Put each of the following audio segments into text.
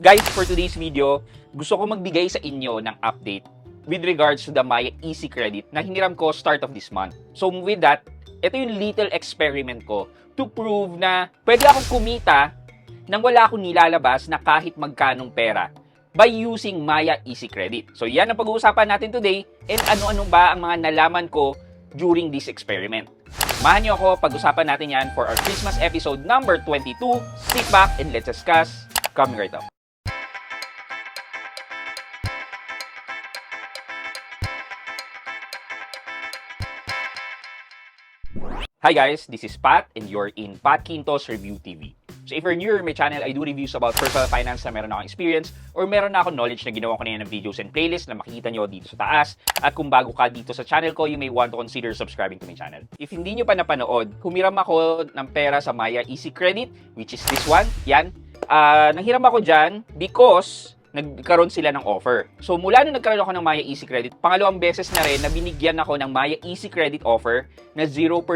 Guys, for today's video, gusto ko magbigay sa inyo ng update with regards to the Maya Easy Credit na hiniram ko start of this month. So with that, ito yung little experiment ko to prove na pwede akong kumita nang wala akong nilalabas na kahit magkanong pera by using Maya Easy Credit. So yan ang pag-uusapan natin today, and ano-ano ba ang mga nalaman ko during this experiment. Samahan niyo ako, pag-usapan natin yan for our Christmas episode number 22. Sit back and let's discuss. Coming right up. Hi guys, this is Pat and you're in Pat Quintos Review TV. So if you're new to my channel, I do reviews about personal finance na meron akong experience or meron na akong knowledge na ginawa ko na yan ng videos and playlists na makikita nyo dito sa taas. At kung bago ka dito sa channel ko, you may want to consider subscribing to my channel. If hindi nyo pa napanood, humiram ako ng pera sa Maya Easy Credit, which is this one, yan. Nanghiram ako dyan because nagkaroon sila ng offer. So mula nung nagkaroon ako ng Maya Easy Credit, pangalawang beses na rin na binigyan ako ng Maya Easy Credit offer na 0%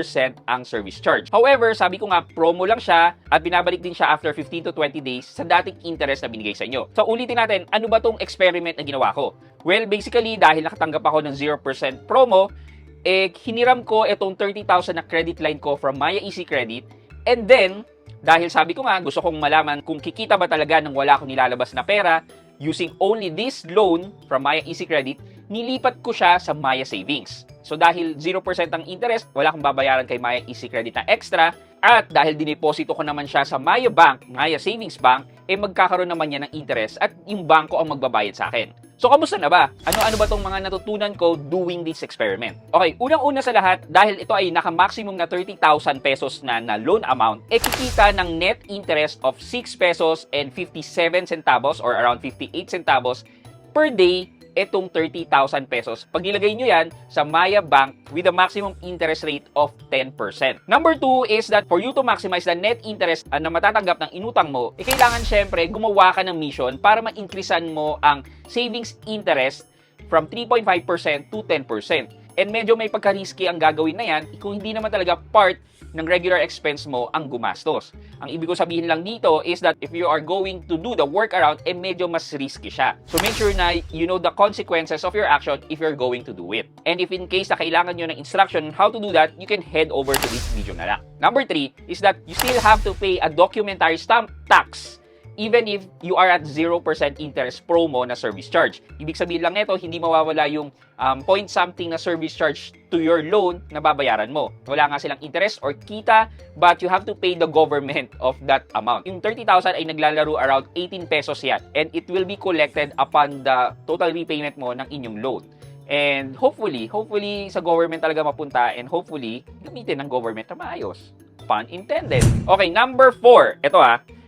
ang service charge. However, sabi ko nga, promo lang siya at binabalik din siya after 15 to 20 days sa dating interest na binigay sa inyo. So ulitin natin, ano ba tong experiment na ginawa ko? Well, basically, dahil nakatanggap ako ng 0% promo, hiniram ko itong 30,000 na credit line ko from Maya Easy Credit, and then, dahil sabi ko nga, gusto kong malaman kung kikita ba talaga nang wala akong nilalabas na pera, using only this loan from Maya Easy Credit, nilipat ko siya sa Maya Savings. So dahil 0% ang interest, wala akong babayaran kay Maya Easy Credit na extra, at dahil dineposito ko naman siya sa Maya Bank, Maya Savings Bank, magkakaroon naman niya ng interest at yung bangko ang magbabayad sa akin. So, kamusta na ba? Ano-ano ba tong mga natutunan ko doing this experiment? Okay, unang-una sa lahat, dahil ito ay naka-maximum na 30,000 pesos na loan amount, kikita ng net interest of 6 pesos and 57 centavos or around 58 centavos per day itong 30,000 pesos. Pag nilagay nyo yan sa Maya Bank with a maximum interest rate of 10%. Number 2 is that for you to maximize the net interest na matatanggap ng inutang mo, kailangan syempre gumawa ka ng mission para ma-increasean mo ang savings interest from 3.5% to 10%. And medyo may pagka-risky ang gagawin na yan kung hindi naman talaga part ng regular expense mo ang gumastos. Ang ibig ko sabihin lang dito is that if you are going to do the workaround, medyo mas risky siya. So make sure na you know the consequences of your action if you're going to do it. And if in case na kailangan nyo ng instruction on how to do that, you can head over to this video na lang. Number 3 is that you still have to pay a documentary stamp tax even if you are at 0% interest promo na service charge. Ibig sabihin lang nito, hindi mawawala yung point something na service charge to your loan na babayaran mo. Wala nga silang interest or kita, but you have to pay the government of that amount. Yung 30,000 ay naglalaro around 18 pesos yan, and it will be collected upon the total repayment mo ng inyong loan. And hopefully sa government talaga mapunta, and hopefully gamitin ng government na maayos. Pun intended. Okay, number 4. Ito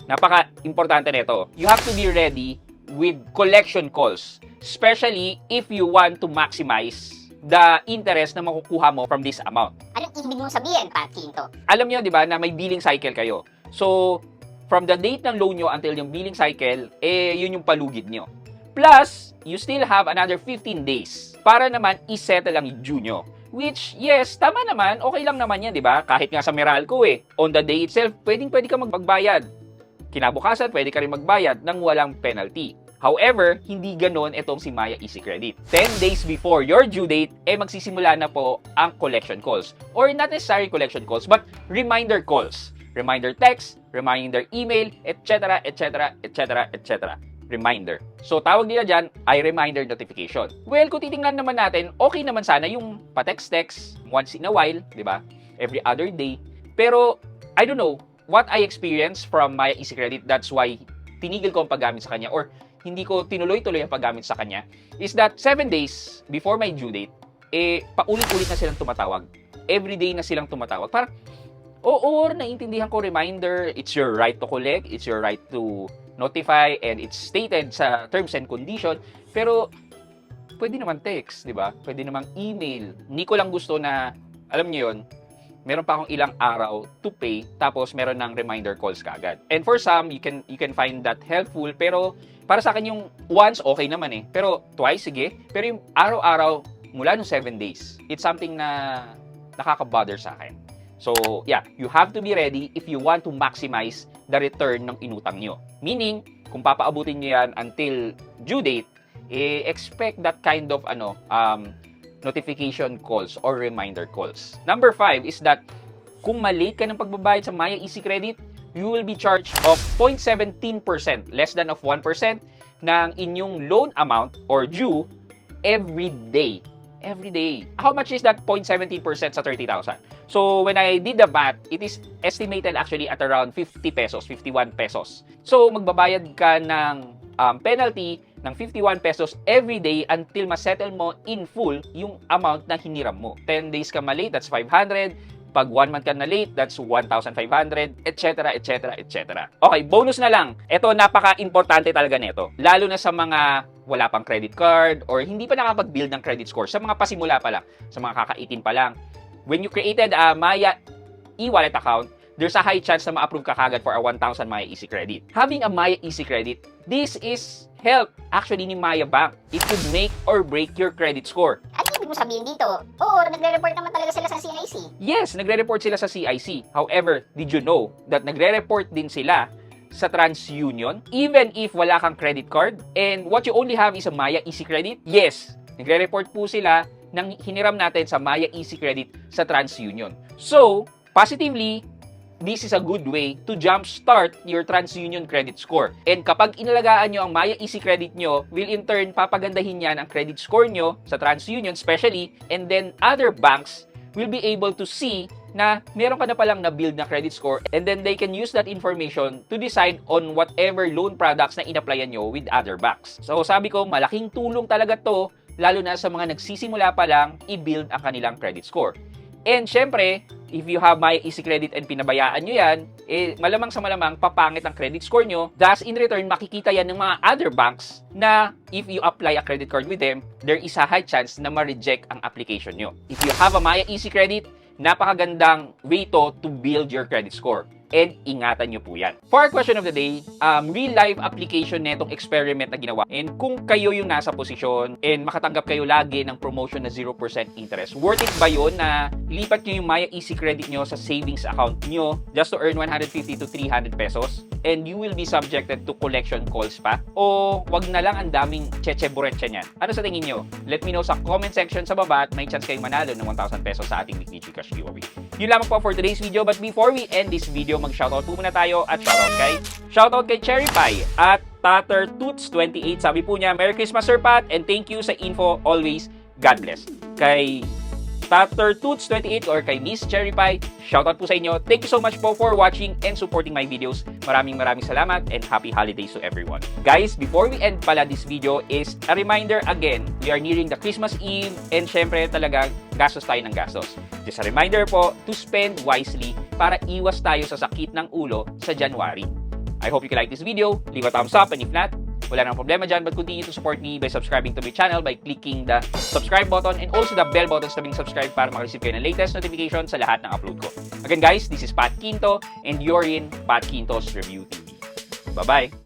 napaka-importante nito. You have to be ready with collection calls, especially if you want to maximize the interest na makukuha mo from this amount. Anong ibig mong sabihin, Pat Quinto? Alam niyo, di ba, na may billing cycle kayo. So, from the date ng loan nyo until yung billing cycle, yun yung palugid nyo. Plus, you still have another 15 days para naman isettle lang yung due nyo. Which, yes, tama naman, okay lang naman yan, di ba? Kahit nga sa Meralco on the day itself, pwede ka magbayad. Kinabukasan, pwede ka rin magbayad ng walang penalty. However, hindi ganon itong si Maya Easy Credit. 10 days before your due date, magsisimula na po ang collection calls. Or not necessarily collection calls, but reminder calls. Reminder text, reminder email, etc., etc., etc., etc. Reminder. So, tawag nila dyan ay reminder notification. Well, kung titingnan naman natin, okay naman sana yung pa-text once in a while, di ba? Every other day. Pero, I don't know, what I experienced from Maya Easy Credit, that's why tinigil ko ang paggamit sa kanya or hindi ko tinuloy-tuloy ang paggamit sa kanya, is that 7 days before my due date, paulit-ulit na silang tumatawag. Every day na silang tumatawag. Parang, oo, naiintindihan ko, reminder, it's your right to collect, it's your right to notify, and it's stated sa terms and condition, pero pwede naman text, di ba? Pwede naman email. Hindi ko lang gusto na, alam niyo yun, meron pa akong ilang araw to pay, tapos meron ng reminder calls kaagad. And for some, you can find that helpful, pero para sa akin yung once, okay naman Pero twice, sige. Pero yung araw-araw, mula nung 7 days, it's something na nakaka-bother sa akin. So, yeah, you have to be ready if you want to maximize the return ng inutang nyo. Meaning, kung papaabutin nyo yan until due date, expect that kind of notification calls or reminder calls. Number 5 is that kung malate ka ng pagbabayad sa Maya Easy Credit, you will be charged of 0.17%, less than of 1% ng inyong loan amount or due every day. Every day. How much is that 0.17% sa 30,000? So, when I did the math, it is estimated actually at around 50 pesos, 51 pesos. So, magbabayad ka ng penalty ng 51 pesos every day until ma-settle mo in full yung amount na hiniram mo. 10 days ka ma-late, that's 500. Pag 1 month ka na late, that's 1,500, etc., etc., etc. Okay, bonus na lang. Ito, napaka-importante talaga nito. Lalo na sa mga wala pang credit card or hindi pa nakapag-build ng credit score. Sa mga pasimula pa lang, sa mga kaka-18 pa lang. When you created a Maya e-wallet account, there's a high chance na ma-approve ka kagad for a 1,000 Maya Easy Credit. Having a Maya Easy Credit, this is help actually ni Maya Bank. It could make or break your credit score. At ibig mo sabihin dito, oo, nagre-report naman talaga sila sa CIC. Yes, nagre-report sila sa CIC. However, did you know that nagre-report din sila sa TransUnion even if wala kang credit card and what you only have is a Maya Easy Credit? Yes, nagre-report po sila ng hiniram natin sa Maya Easy Credit sa TransUnion. So, positively, this is a good way to jumpstart your TransUnion credit score. And kapag inalagaan nyo ang Maya Easy Credit nyo, will in turn papagandahin yan ang credit score nyo sa TransUnion especially, and then other banks will be able to see na meron ka na palang na-build na credit score, and then they can use that information to decide on whatever loan products na in-applyan nyo with other banks. So sabi ko, malaking tulong talaga to, lalo na sa mga nagsisimula pa lang i-build ang kanilang credit score. And syempre, if you have Maya Easy Credit and pinabayaan nyo yan, malamang sa malamang papangit ang credit score nyo. Thus, in return, makikita yan ng mga other banks na if you apply a credit card with them, there is a high chance na ma-reject ang application nyo. If you have a Maya Easy Credit, napakagandang way to build your credit score. And ingatan nyo po yan. For our question of the day, real-life application netong experiment na ginawa. And kung kayo yung nasa posisyon and makatanggap kayo lagi ng promotion na 0% interest, worth it ba yun na ilipat nyo yung Maya Easy Credit nyo sa savings account nyo just to earn 150 to 300 pesos? And you will be subjected to collection calls pa? O wag na lang ang daming cheche-buretche niyan? Ano sa tingin nyo? Let me know sa comment section sa baba at may chance kayong manalo ng 1,000 pesos sa ating weekly Gcash giveaway. Yun lamang po for today's video, but before we end this video, mag-shoutout po muna tayo at shoutout kay Cherry Pie at Tater Toots 28. Sabi po niya, Merry Christmas Sir Pat and thank you sa info always. God bless. Kay Tater Toots 28 or kay Miss Cherry Pie, shoutout po sa inyo. Thank you so much po for watching and supporting my videos. Maraming salamat and happy holidays to everyone. Guys, before we end pala this video is a reminder again, we are nearing the Christmas Eve and syempre talagang gastos tayo ng gastos. Just a reminder po to spend wisely para iwas tayo sa sakit ng ulo sa January. I hope you can like this video, leave a thumbs up, and if not, wala nang problema dyan, but continue to support me by subscribing to my channel by clicking the subscribe button and also the bell button sa subscribe para makareceive kayo ng latest notification sa lahat ng upload ko. Again guys, this is Pat Quinto and you're in Pat Quinto's Review TV. Bye-bye!